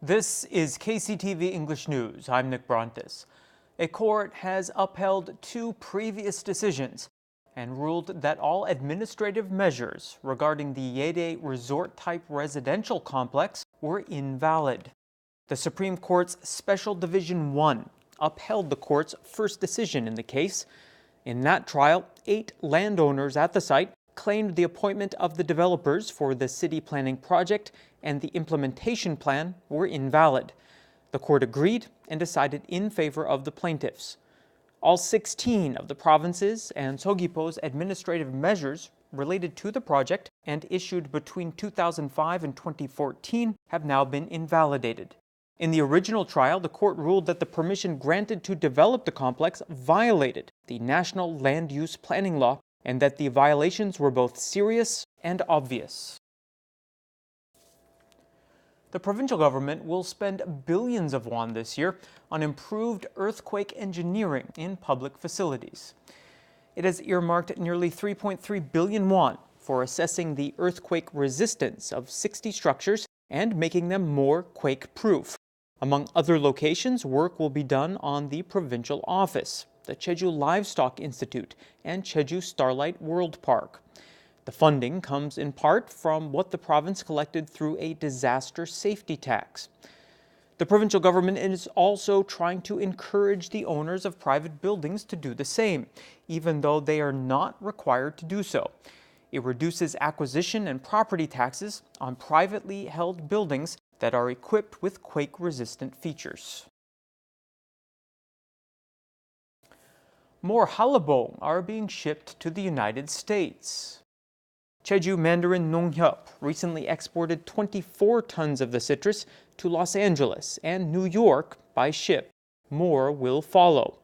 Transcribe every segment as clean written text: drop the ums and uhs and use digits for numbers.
This is KCTV English News. I'm Nick Brontes. A court has upheld two previous decisions and ruled that all administrative measures regarding the Jeju resort-type residential complex were invalid. The Supreme Court's Special Division 1 upheld the court's first decision in the case. In that trial, 8 landowners at the site claimed the appointment of the developers for the city planning project and the implementation plan were invalid. The court agreed and decided in favor of the plaintiffs. All 16 of the province's and Seogwipo's administrative measures related to the project and issued between 2005 and 2014 have now been invalidated. In the original trial, the court ruled that the permission granted to develop the complex violated the National Land Use Planning Law and that the violations were both serious and obvious. The provincial government will spend billions of won this year on improved earthquake engineering in public facilities. It has earmarked nearly 3.3 billion won for assessing the earthquake resistance of 60 structures and making them more quake-proof. Among other locations, work will be done on the provincial office, the Jeju Livestock Institute, and Jeju Starlight World Park. The funding comes in part from what the province collected through a disaster safety tax. The provincial government is also trying to encourage the owners of private buildings to do the same, even though they are not required to do so. It reduces acquisition and property taxes on privately held buildings that are equipped with quake-resistant features. More halabong are being shipped to the United States. Jeju Mandarin Nonghyup recently exported 24 tons of the citrus to Los Angeles and New York by ship. More will follow.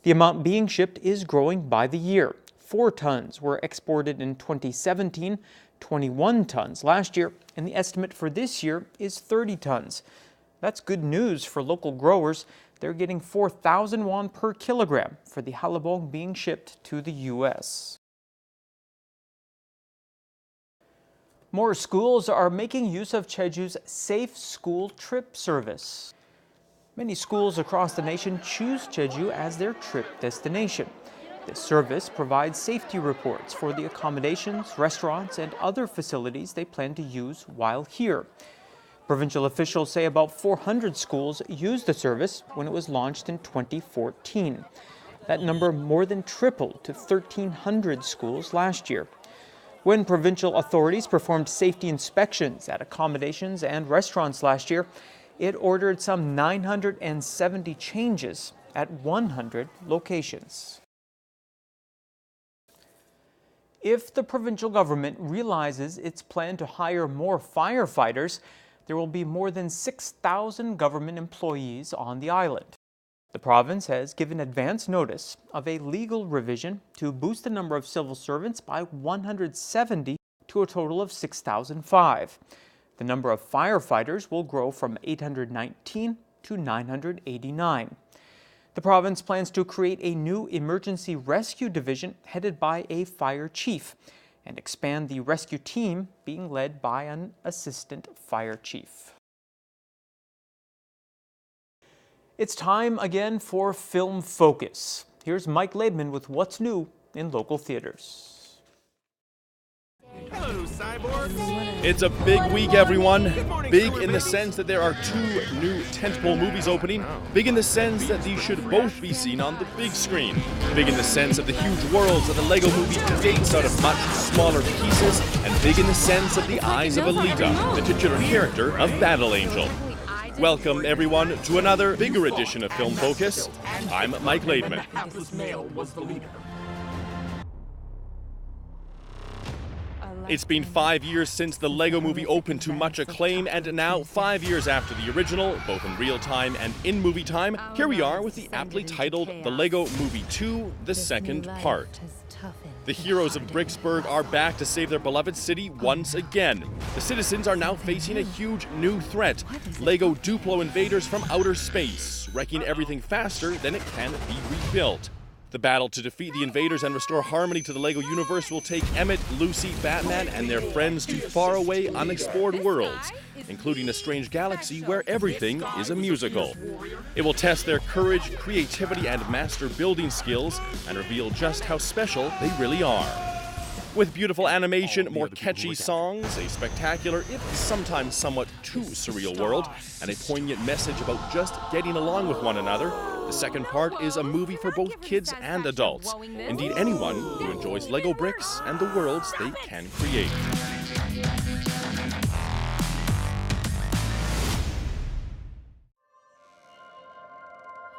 The amount being shipped is growing by the year. 4 tons were exported in 2017, 21 tons last year, and the estimate for this year is 30 tons. That's good news for local growers. They're getting 4,000 won per kilogram for the halabong being shipped to the U.S. More schools are making use of Jeju's Safe School Trip service. Many schools across the nation choose Jeju as their trip destination. This service provides safety reports for the accommodations, restaurants, and other facilities they plan to use while here. Provincial officials say about 400 schools used the service when it was launched in 2014. That number more than tripled to 1,300 schools last year. When provincial authorities performed safety inspections at accommodations and restaurants last year, it ordered some 970 changes at 100 locations. If the provincial government realizes its plan to hire more firefighters, there will be more than 6,000 government employees on the island. The province has given advance notice of a legal revision to boost the number of civil servants by 170 to a total of 6,005. The number of firefighters will grow from 819 to 989. The province plans to create a new emergency rescue division headed by a fire chief and expand the rescue team being led by an assistant fire chief. It's time again for Film Focus. Here's Mike Laidman with what's new in local theaters. Hello, Cyborg. It's a big week, everyone. Big in the sense that there are 2 new tentpole movies opening. Big in the sense that these should both be seen on the big screen. Big in the sense of the huge worlds that the Lego movie creates out of much smaller pieces. And big in the sense of the eyes of Alita, the titular character of Battle Angel. Welcome, everyone, to another bigger edition of Film Focus. I'm Mike Laidman. It's been 5 years since the Lego movie opened to much acclaim, and now, 5 years after the original, both in real time and in movie time, here we are with the aptly titled The Lego Movie 2, the second part. The heroes of Bricksburg are back to save their beloved city once again. The citizens are now facing a huge new threat, Lego Duplo invaders from outer space, wrecking everything faster than it can be rebuilt. The battle to defeat the invaders and restore harmony to the LEGO universe will take Emmett, Lucy, Batman, and their friends to faraway, unexplored worlds, including a strange galaxy where everything is a musical. It will test their courage, creativity, and master building skills, and reveal just how special they really are. With beautiful animation, more catchy songs, a spectacular, if sometimes somewhat too surreal world, and a poignant message about just getting along with one another, the second part is a movie for both kids and adults. Indeed, anyone who enjoys LEGO bricks and the worlds they can create.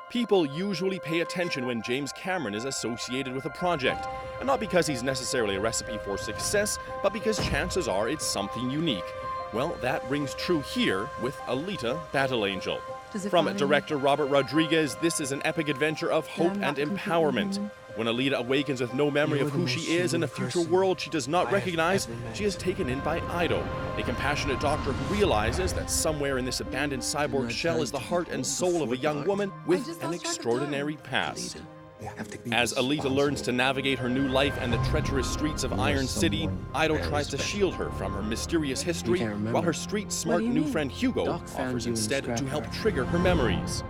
People usually pay attention when James Cameron is associated with a project, and not because he's necessarily a recipe for success, but because chances are it's something unique. Well, that rings true here with Alita: Battle Angel. From director Robert Rodriguez, this is an epic adventure of hope and empowerment. When Alita awakens with no memory of who she is in a future world she does not recognize, she is taken in by Ido, a compassionate doctor who realizes that somewhere in this abandoned cyborg shell is the heart and soul of a young woman with an extraordinary past. As Alita learns to navigate her new life and the treacherous streets of Iron City, Ido tries to shield her from her mysterious history, while her street-smart new friend Hugo offers instead to help trigger her memories.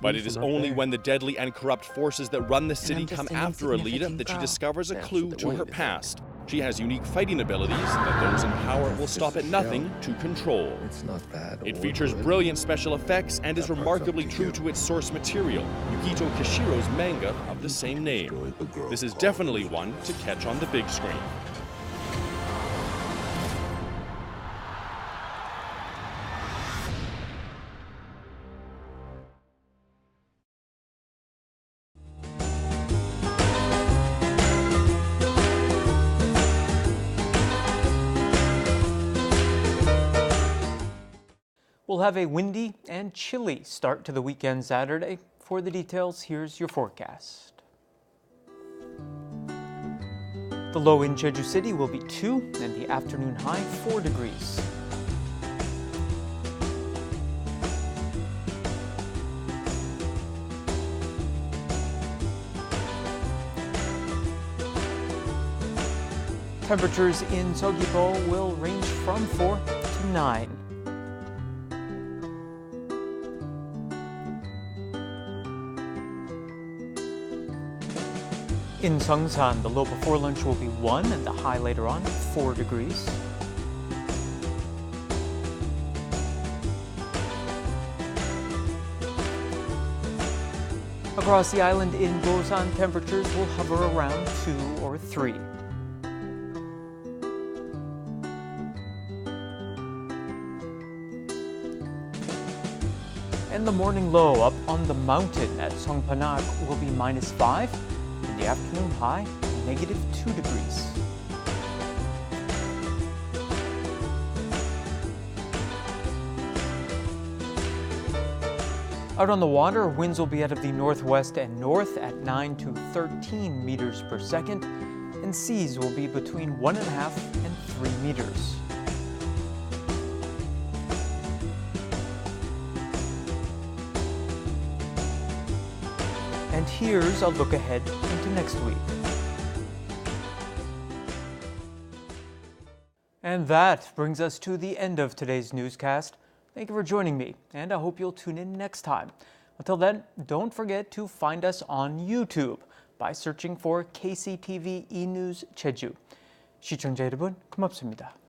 But it is only when the deadly and corrupt forces that run the city come after Alita that she discovers a clue to her past. She has unique fighting abilities that those in power will stop at nothing to control. It features brilliant special effects and is remarkably true to its source material, Yukito Kishiro's manga of the same name. This is definitely one to catch on the big screen. We'll have a windy and chilly start to the weekend Saturday. For the details, here's your forecast. The low in Jeju City will be 2 and the afternoon high 4 degrees. Temperatures in Seogwipo will range from 4 to 9. In Seongsan, the low before lunch will be 1 and the high later on 4 degrees. Across the island in Busan, temperatures will hover around 2 or 3. And the morning low up on the mountain at Songpanak will be -5. In the afternoon high, -2 degrees. Out on the water, winds will be out of the northwest and north at 9 to 13 meters per second, and seas will be between 1.5 and 3 meters. And here's a look ahead into next week. And that brings us to the end of today's newscast. Thank you for joining me, and I hope you'll tune in next time. Until then, don't forget to find us on YouTube by searching for KCTV E-News Jeju. 시청자 여러분, 고맙습니다.